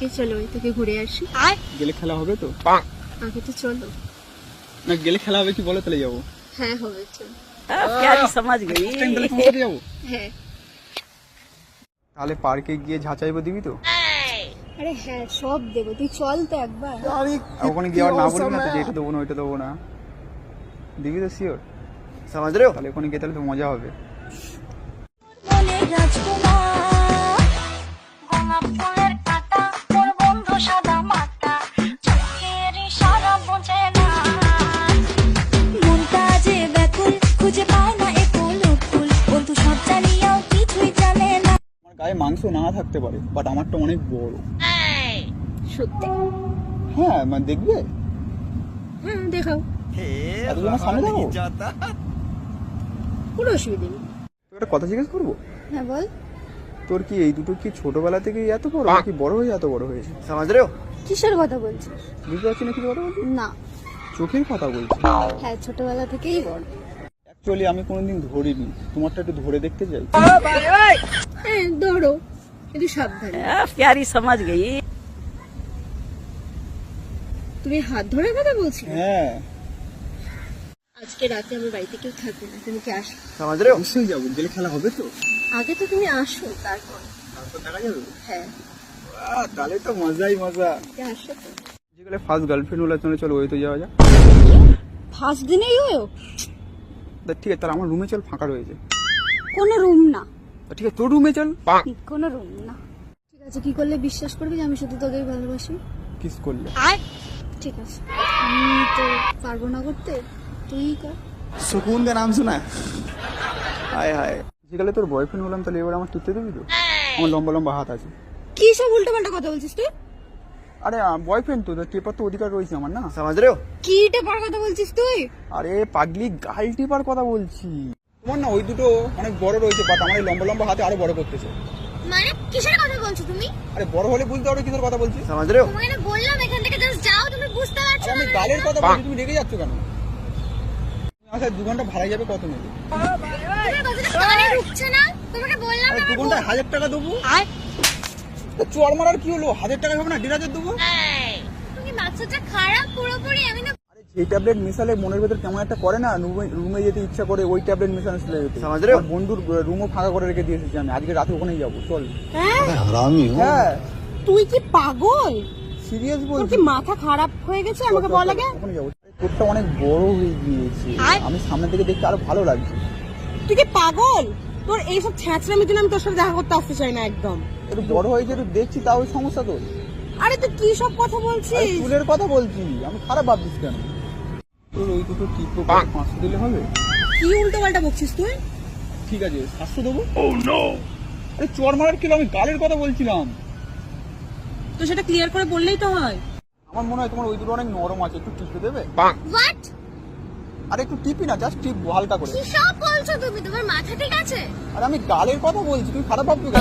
আগে চলো ওই থেকে ঘুরে আসি। গেলে খেলা হবে তো? আগে তো চলো। না গেলে খেলা হবে কি বলো, তাহলে যাবো। হ্যাঁ হবে, চলো। प्यारी समझ गई। তাহলে তোমার সাথে যাবো। হ্যাঁ। তাহলে পার্কে গিয়ে ঝাঁচাইবো, দিবি তো? আরে হ্যাঁ, সব দেবো, তুই চল তো একবার। আর ওখানে গিয়ে আবার না বলবি না তো, যে এটা দেবো না ওইটা দেবো না, দিবি তো শিওর? সমাজ রে, তাহলে ওখানে গিয়ে তাহলে তো মজা হবে। আমার গায়ে মাংস না থাকতে পারে, বাট আমারটা অনেক বড়। সত্যি? হ্যাঁ মানে দেখবে, হ্যাঁ দেখাও। এতজনের সামনে দেখাবো? কোনো অসুবিধা নেই। তোর একটা কথা জিজ্ঞেস করবো? হ্যাঁ বল। তোর কি এই দুটো কি ছোটবেলা থেকেই এত বড়, নাকি বড় হয়ে এত বড় হয়েছে? সমাজ রে, কিসের কথা বলছিস? বুঝতে পারছি না কি কথা বলছি। না। চোখের কথা বলছি। হ্যাঁ, ছোটবেলা থেকেই বড়। অ্যাকচুয়ালি আমি কোনোদিন ধরিনি, তোমারটা একটু ধরে দেখতে চাই। হ্যাঁ ধরো, কিন্তু সাবধানে। प्यारी समझ गई। তুমি হাত ধরে কথা বলছি? হ্যাঁ আজকে রাতে আমার বাড়িতে কেউ থাকবে না, তুমি কি আসো? সমাজ রে, অবশ্যই যাবো। গেলে খেলা হবে তো? আগে তো তুমি আসো, তারপর। তারপর দেখা যাবে। হ্যাঁ তাহলে তো মজাই মজা। আসো তো। যেগুলো ফার্স্ট গার্লফ্রেন্ড হলো, চলো ওই তো যাওয়া যাক। ফার্স্ট দিনেই হয়েও? তা ঠিক আছে, তাহলে আমার রুমে চল, ফাঁকা রয়েছে। কোনো রুম না। তা ঠিক আছে, তোর রুমে চল। কোনো রুম না। ঠিক আছে, কি করলে বিশ্বাস করবি যে আমি শুধু তোকেই ভালোবাসি? কিস করলে? ঠিক আছে, আমি তো পারবো না করতে, তুই কর। সুকুন কা নাম শোনা? হায় হায়, যেগুলো তোর বয়ফ্রেন্ড হলাম, তাহলে এবার আমার টিপতে দিবি তো? আমার লম্বা লম্বা হাত আছে। কি সব উল্টো পাল্টা কথা বলছিস তুই? আরে বয়ফ্রেন্ড তো, টেপার তো অধিকার রয়েছে আমার, না? সমাজ রে, কি টেপার কথা বলছিস তুই? আরে পাগলি, গাল টিপার কথা বলছি। তোমার না ওই দুটো অনেক বড় রয়েছে, বাট আমার এই লম্বা লম্বা হাতে আরো বড় করতেছে। মানে কিসের কথা বলছো তুমি? আরে বড় হলে বুঝতে পারো কিসের কথা বলছি। সমাজ রে, তোমাকে না বললাম এখান থেকে জাস্ট যাও, তুমি বুঝতে পারছো না? আমি গালের কথা বলছি, তুমি রেগে যাচ্ছ কেন? আচ্ছা 2 ঘন্টা ভাড়া যাবে, কত নেবে? তোমার কথাটা কানে ঢুকছে না? তোমাকে বললাম আরে না। 2 ঘন্টায় 1000 টাকা দেবো। তো চোর মারার কি হলো? 1000 টাকা হবে না, 1500 দেবো। তুমি মাথাটা খারাপ পুরোপুরি। আমি না আরে যে ট্যাবলেট মেশালে মনের ভেতর কেমন একটা করে না, রুমে যেতে ইচ্ছা করে, ওই ট্যাবলেট মেশানো ছিল। সমাজ রে, বন্ধুর রুমও ফাঁকা করে রেখে দিয়েছি আমি, আজকে রাতে ওখানেই যাবো, চল। হ্যাঁ তুই কি পাগল? সিরিয়াস তোর বলছি। কি মাথা খারাপ হয়ে গেছে? আমাকে বল আগে। ওখানে যাবো। তোরটা অনেক বড় হয়ে গিয়েছে, আমি সামনে থেকে দেখতে আরো ভালো লাগছে। তুই কি পাগল? তোর এইসব ছ্যাঁচড়ামির জন্য আমি তোর সাথে দেখা করতে আসতে চাই না একদম। একটু বড় হয়েছে, একটু দেখছি, তাও সমস্যা তোর। আরে তুই কি সব কথা আরে বলছিস? চুলের কথা বলছি, আমি খারাপ ভাবছিস কেন? তোর ওই দুটো টিপো 500 দিলে হবে? কি উল্টো পাল্টা বকছিস তুই? ঠিক আছে, 700 দেবো। আরে চোর মারার কি হলো? আমি গালের কথা বলছিলাম। তো সেটা ক্লিয়ার করে বললেই তো হয়। আমার মনে হয় তোমার ওই দুটো অনেক নরম আছে, একটু টিপে দেবে? হোয়াট? আরে একটু টিপি না, জাস্ট টিপ হালকা করে। কি সব বলছো তুমি? তোমার মাথা ঠিক আছে? আরে আমি গালের কথা বলছি, তুমি খারাপ ভাবছো কেন?